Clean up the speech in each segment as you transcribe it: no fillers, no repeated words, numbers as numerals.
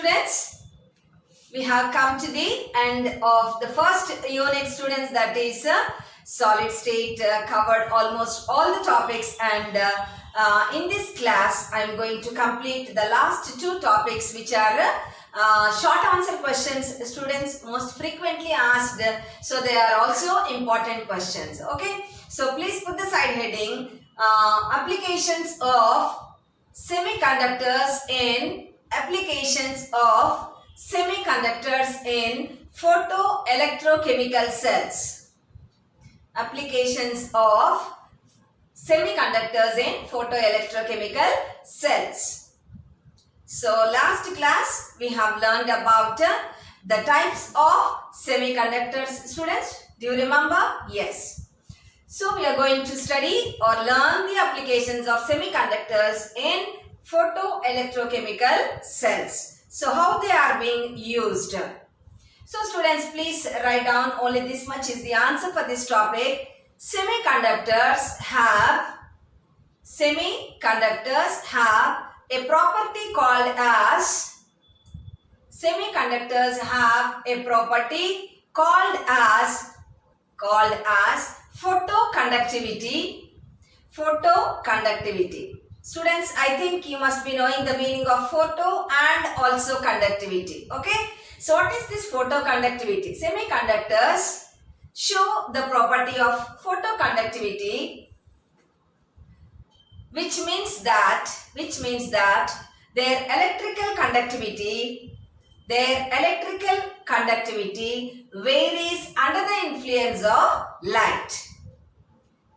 students, we have come to the end of the first unit, students, that is solid state. Covered almost all the topics, and in this class I am going to complete the last two topics, which are short answer questions, students, most frequently asked, so they are also important questions. Okay, so please put the side heading applications of semiconductors in photoelectrochemical cells. Applications of semiconductors in photoelectrochemical cells. So last class we have learned about the types of semiconductors, students. Do you remember? Yes. So we are going to study or learn the applications of semiconductors in photoelectrochemical cells. So how they are being used. So students, please write down only this much is the answer for this topic. Semiconductors have a property called as photoconductivity. Students, I think you must be knowing the meaning of photo and also conductivity. Okay, so what is this photoconductivity? Semiconductors show the property of photoconductivity, which means that their electrical conductivity varies under the influence of light.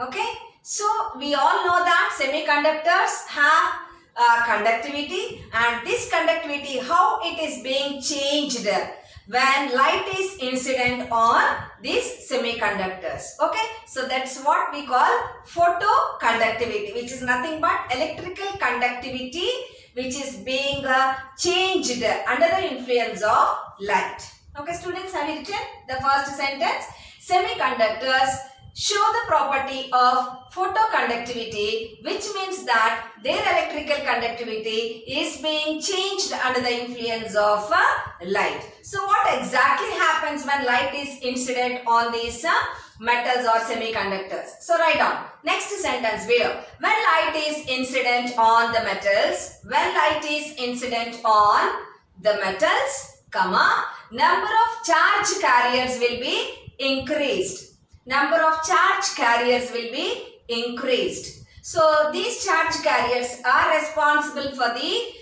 Okay, so we all know that semiconductors have conductivity, and this conductivity, how it is being changed when light is incident on these semiconductors. Okay, so that's what we call photoconductivity, which is nothing but electrical conductivity which is being changed under the influence of light. Okay, students, have you written the first sentence? Semiconductors show the property of photoconductivity, which means that their electrical conductivity is being changed under the influence of light. So what exactly happens when light is incident on these metals or semiconductors? So write down next sentence below. When light is incident on the metals, comma, number of charge carriers will be increased. So these charge carriers are responsible for the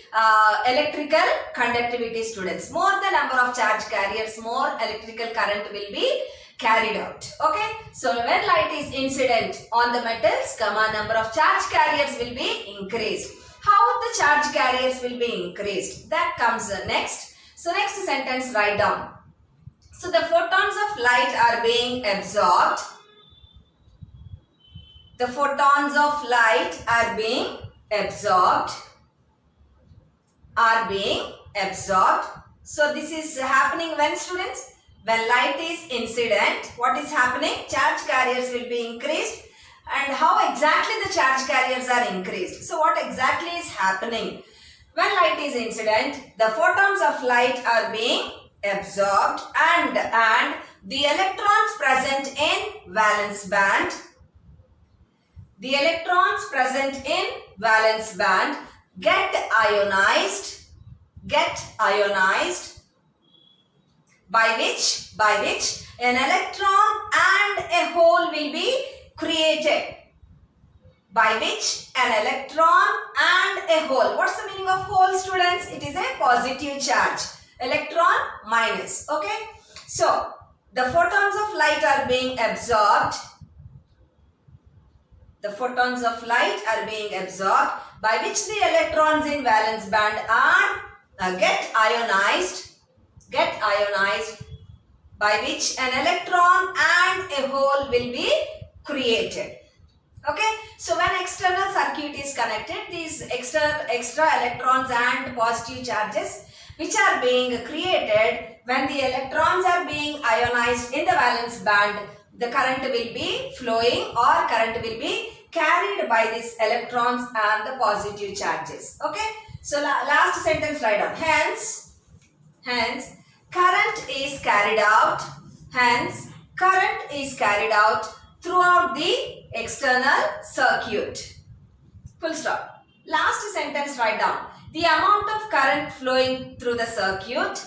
electrical conductivity, students. More the number of charge carriers, more electrical current will be carried out. Okay, so when light is incident on the metals, comma, number of charge carriers will be increased. How the charge carriers will be increased? That comes next. So next sentence, write down. So the photons of light are being absorbed. So this is happening when, students? When light is incident, what is happening? Charge carriers will be increased. And how exactly the charge carriers are increased? So what exactly is happening? When light is incident, the photons of light are being absorbed, and the electrons present in valence band get ionized, by which an electron and a hole will be created. What's the meaning of hole, students? It is a positive charge. Electron minus. Okay, so the photons of light are being absorbed. By which the electrons in valence band are get ionized, by which an electron and a hole will be created. Okay, so when external circuit is connected, these extra electrons and positive charges which are being created, when the electrons are being ionized in the valence band, the current will be flowing, or current will be carried by these electrons and the positive charges. Okay, so last sentence, write down. Hence, Hence, current is carried out. Hence, current is carried out throughout the external circuit. Full stop. Last sentence write down. The amount of current flowing through the circuit.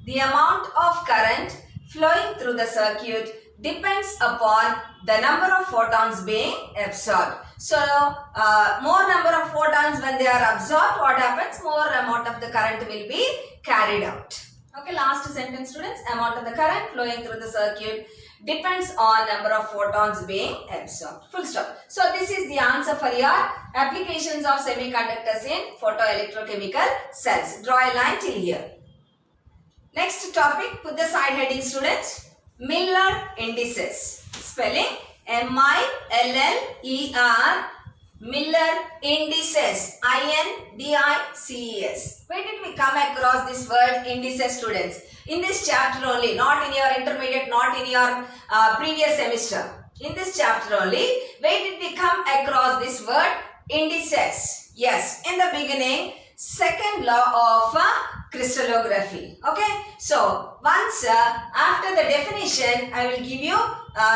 The amount of current flowing through the circuit depends upon the number of photons being absorbed. So, more number of photons when they are absorbed, what happens? More amount of the current will be carried out. Okay, last sentence students. Amount of the current flowing through the circuit depends on number of photons being absorbed. Full stop. So, this is the answer for your applications of semiconductors in photoelectrochemical cells. Draw a line till here. Next topic, put the side heading students. Miller indices. Spelling M-I-L-L-E-R. Miller indices. I-N-D-I-C-E-S. Where did we come across this word indices students? In this chapter only, not in your intermediate, not in your previous semester. In this chapter only, where did we come across this word indices? Yes, in the beginning, second law of crystallography. Okay, so once after the definition, I will give you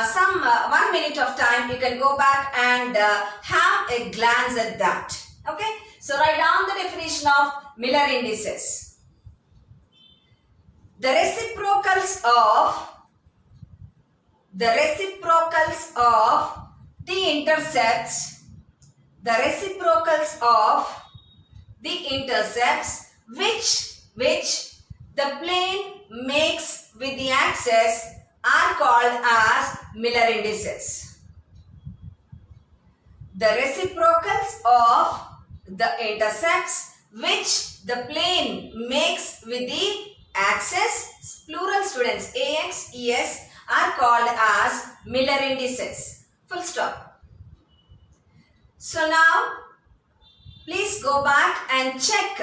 some 1 minute of time. You can go back and have a glance at that. Okay, so write down the definition of Miller indices. The reciprocals of the intercepts which the plane makes with the axis are called as Miller indices. The reciprocals of the intercepts which the plane makes with the axis, plural students, AX, ES, are called as Miller indices. Full stop. So now, please go back and check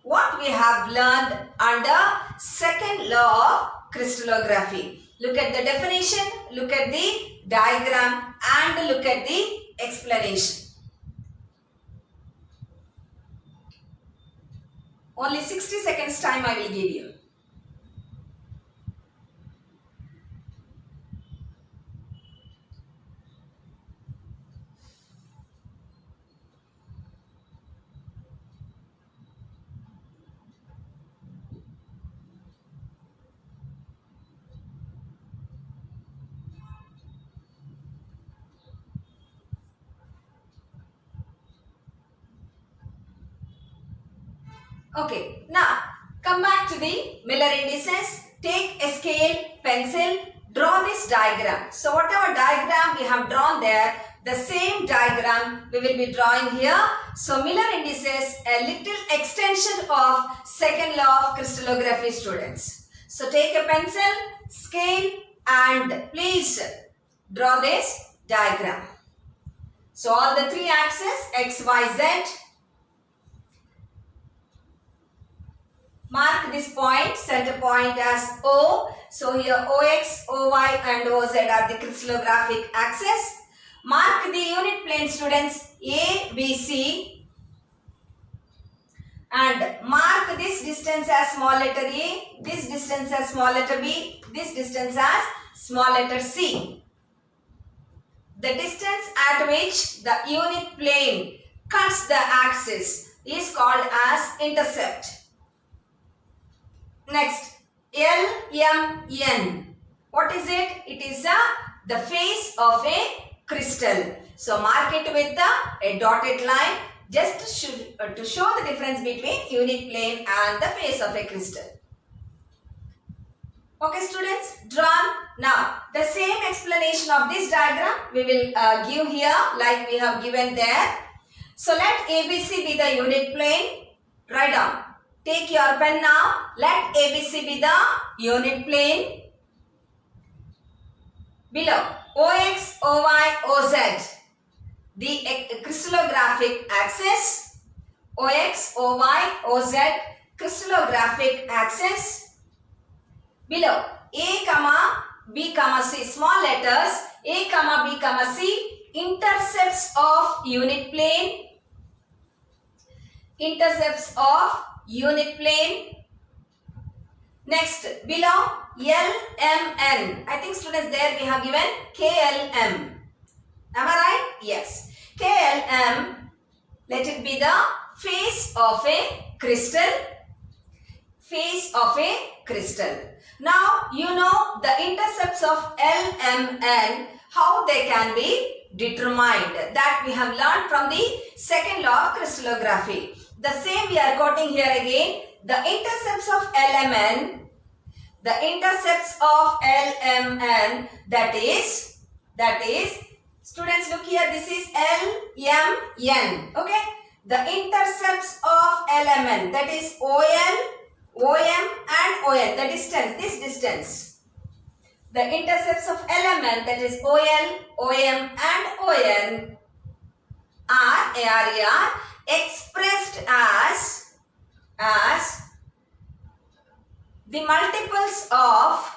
what we have learned under second law of crystallography. Look at the definition, look at the diagram and look at the explanation. Only 60 seconds time I will give you. Okay, now come back to the Miller indices. Take a scale, pencil, draw this diagram. So whatever diagram we have drawn there, the same diagram we will be drawing here. So Miller indices, a little extension of second law of crystallography students. So take a pencil, scale and please draw this diagram. So all the three axes X, Y, Z. Mark this point, center point as O. So here OX, OY and OZ are the crystallographic axes. Mark the unit plane students A, B, C. And mark this distance as small letter A, this distance as small letter B, this distance as small letter C. The distance at which the unit plane cuts the axis is called as intercept. Next, LMN. What is it? It is the face of a crystal. So mark it with a dotted line just to show the difference between unit plane and the face of a crystal. Okay students, drawn. Now the same explanation of this diagram we will give here like we have given there. So let ABC be the unit plane. Write down. Take your pen now. Let ABC be the unit plane. Below OX, OY, OZ, the crystallographic axis. OX, OY, OZ, crystallographic axis. Below A, B, C, small letters A, B, C, intercepts of unit plane. Intercepts of unit plane. Next, below LMN. I think students there we have given KLM. Am I right? Yes. KLM, let it be the face of a crystal. Face of a crystal. Now, you know the intercepts of LMN, how they can be determined. That we have learned from the second law of crystallography. The same we are quoting here again. The intercepts of LMN, that is, students look here, this is LMN, okay? The intercepts of LMN, that is OL, OM and ON, the distance, this distance. The intercepts of LMN, that is OL, OM and ON are expressed as the multiples of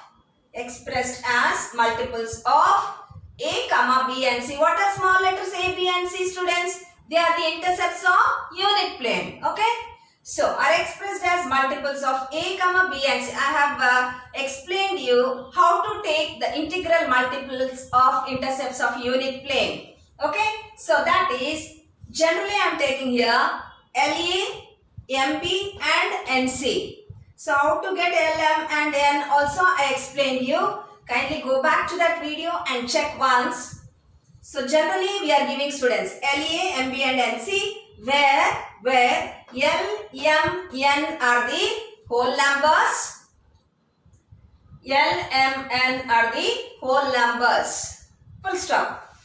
A, comma B and C. What are small letters A, B and C, students? They are the intercepts of unit plane. Okay. So, are expressed as multiples of A, comma B and C. I have explained you how to take the integral multiples of intercepts of unit plane. Okay. So, that is generally I am taking here LA, MB and NC. So, how to get LM and N also I explained you. Kindly go back to that video and check once. So, generally we are giving students LA, MB and NC where L, M, N are the whole numbers. L, M, N are the whole numbers. Full stop.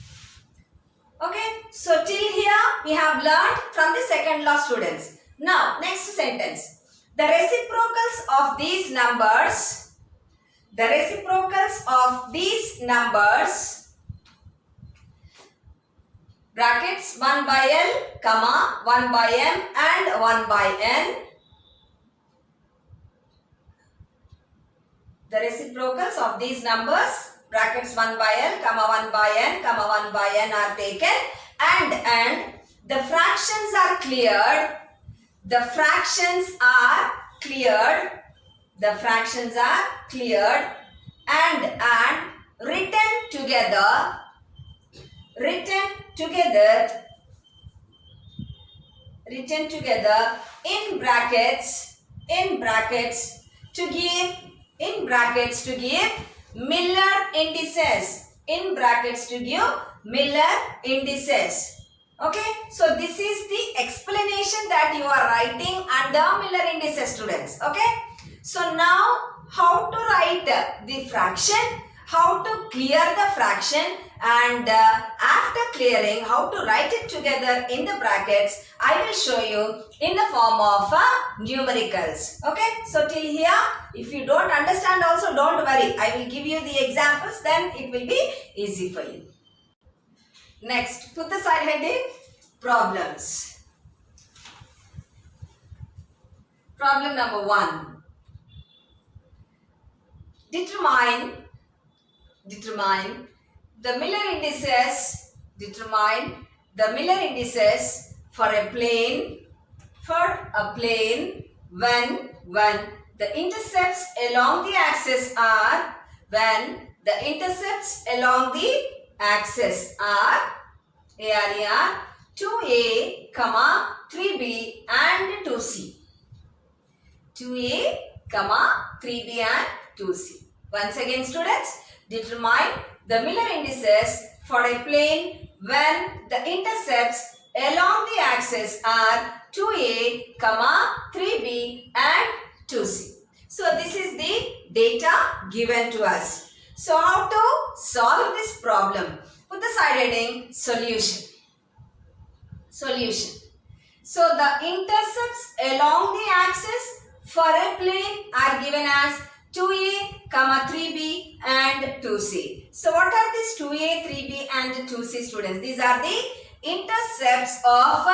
Okay. So, till here we have learned from the second law, students. Now, next sentence. The reciprocals of these numbers, brackets 1 by L, comma 1 by M and 1 by N. The reciprocals of these numbers, brackets 1 by L, comma 1 by N, comma 1 by N are taken and the fractions are cleared. The fractions are cleared and written together in brackets to give Miller indices. Okay, so this is the explanation that you are writing under Miller indices, students. Okay, so now how to write the fraction, how to clear the fraction, and after clearing, how to write it together in the brackets, I will show you in the form of numericals. Okay, so till here, if you don't understand also, don't worry. I will give you the examples, then it will be easy for you. Next, put the side heading, problems. Problem number 1. Determine the Miller indices for a plane when the intercepts along the axis are 2A, 3B and 2C. 2A, 3B and 2C. Once again, students, determine the Miller indices for a plane when the intercepts along the axis are 2A, 3B and 2C. So, this is the data given to us. So, how to solve this problem? Put the side heading, solution. So, the intercepts along the axis for a plane are given as 2A, 3B and 2C. So, what are these 2A, 3B and 2C, students? These are the intercepts of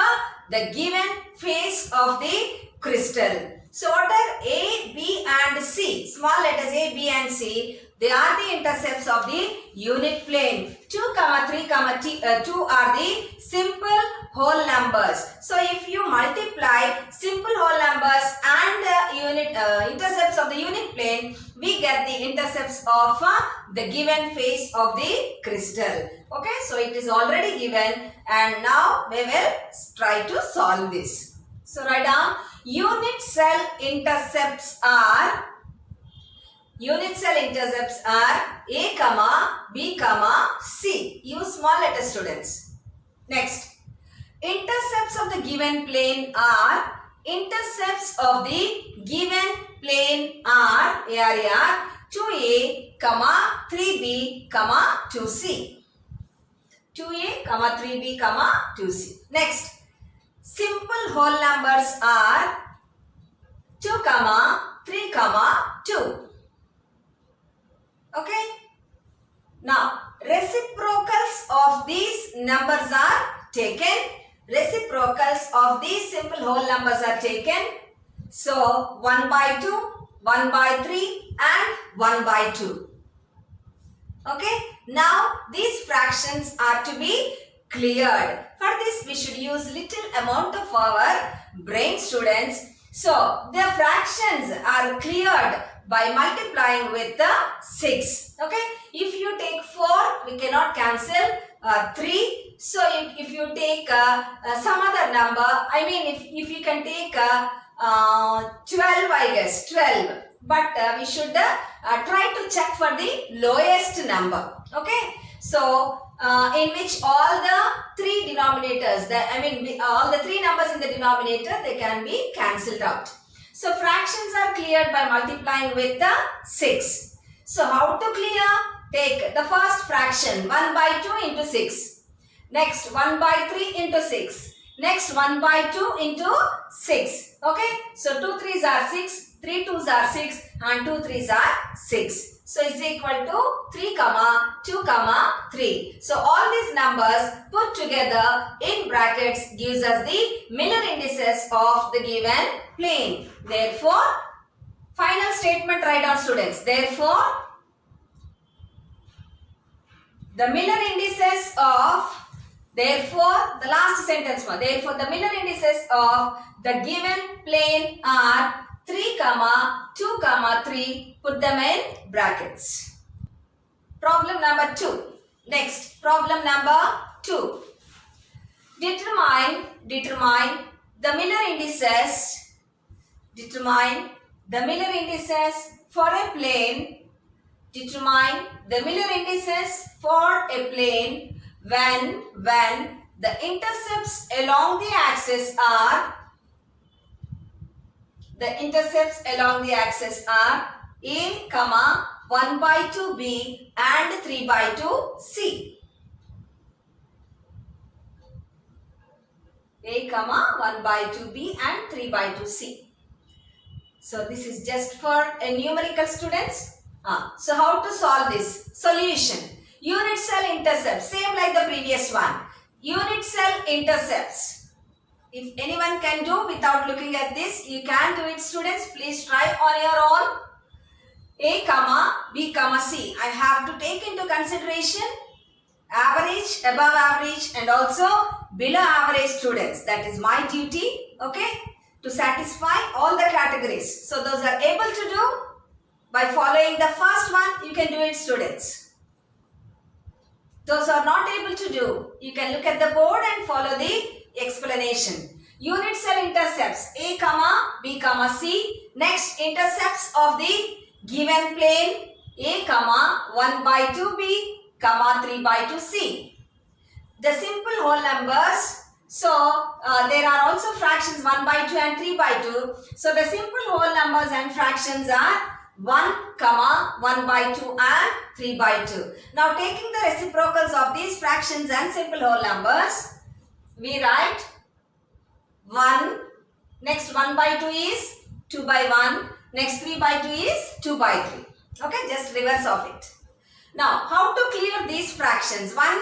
the given face of the crystal. So, what are A, B and C? Small letters A, B and C. They are the intercepts of the unit plane. 2, 3, 2 are the simple whole numbers. So, if you multiply simple whole numbers and intercepts of the unit plane, we get the intercepts of the given face of the crystal. Okay, so it is already given and now we will try to solve this. So write down unit cell intercepts are A comma B comma C. Use small letter students. Next, intercepts of the given plane are intercepts of the given plane are area 2A comma 3B comma 2C. 2A comma 3B comma 2C. Next, simple whole numbers are 2 comma 3 comma 2. Okay. Now, reciprocals of these numbers are taken. Reciprocals of these simple whole numbers are taken. So, 1 by 2, 1 by 3 and 1 by 2. Okay. Now, these fractions are to be cleared. For this, we should use little amount of our brain, students. So, the fractions are cleared by multiplying with the 6. Okay. If you take 4, we cannot cancel 3. So, if you take some other number, I mean if you can take 12, I guess 12. But we should try to check for the lowest number. Okay. So, in which all the 3 denominators, all the 3 numbers in the denominator, they can be cancelled out. So, fractions are cleared by multiplying with the 6. So, how to clear? Take the first fraction 1 by 2 into 6. Next 1 by 3 into 6. Next 1 by 2 into 6. Okay. So, 2 3s are 6, 3 2s are 6 and 2 3s are 6. So, it's equal to 3 comma 2 comma 3. So, all these numbers put together in brackets gives us the Miller indices of the given plane. Therefore, final statement write down, students. Therefore, the Miller indices of, therefore, the last sentence one. Therefore, the Miller indices of the given plane are 3 comma 2 comma 3. Put them in brackets. Problem number 2. Next, problem number 2. Determine the Miller indices. Determine the Miller indices for a plane. Determine the Miller indices for a plane when the intercepts along the axis are A comma 1 by 2 B and 3 by 2 C. A comma 1 by 2 B and 3 by 2 C. So this is just for a numerical, students. So how to solve this? Solution. Unit cell intercepts, same like the previous one. Unit cell intercepts. If anyone can do without looking at this, you can do it, students. Please try on your own. A comma B comma C. I have to take into consideration average, above average and also below average students. That is my duty, okay, to satisfy all the categories. So those are able to do by following the first one, you can do it, students. Those are not able to do, you can look at the board and follow the explanation. Unit cell intercepts A comma B comma C. Next, intercepts of the given plane A comma 1 by 2B comma 3 by 2C. The simple whole numbers. So, there are also fractions 1 by 2 and 3 by 2. So, the simple whole numbers and fractions are 1 comma 1 by 2 and 3 by 2. Now, taking the reciprocals of these fractions and simple whole numbers, we write 1. Next 1 by 2 is 2 by 1. Next 3 by 2 is 2 by 3. Okay, just reverse of it. Now, how to clear these fractions? 1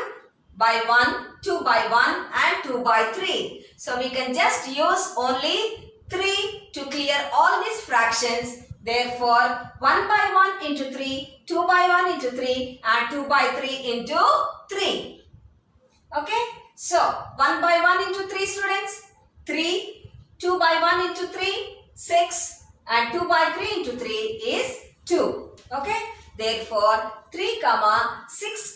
by 1, 2 by 1 and 2 by 3. So, we can just use only 3 to clear all these fractions. Therefore, 1 by 1 into 3, 2 by 1 into 3 and 2 by 3 into 3. Okay. So, 1 by 1 into 3, students, 3, 2 by 1 into 3, 6 and 2 by 3 into 3, Therefore, 3, 6,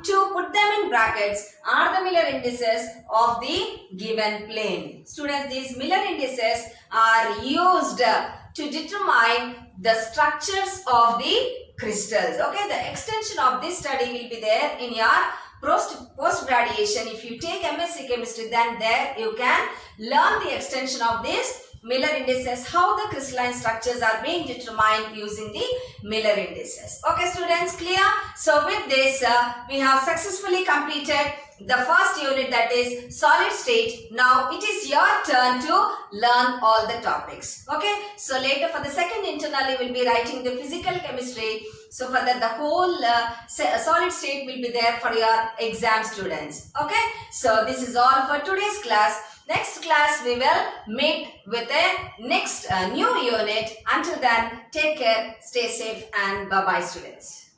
2, put them in brackets, are the Miller indices of the given plane. Students, these Miller indices are used to determine the structures of the crystals. Okay, the extension of this study will be there in your post-graduation. If you take MSc Chemistry, then there you can learn the extension of this Miller indices, how the crystalline structures are being determined using the Miller indices. Okay, students, clear? So with this, we have successfully completed the first unit, that is solid state. Now it is your turn to learn all the topics. Okay, so later for the second internal, you will be writing the physical chemistry. So for that, the whole solid state will be there for your exam, students. Okay, so this is all for today's class. Next class we will meet with a next new unit. Until then, take care, stay safe, and bye-bye, students.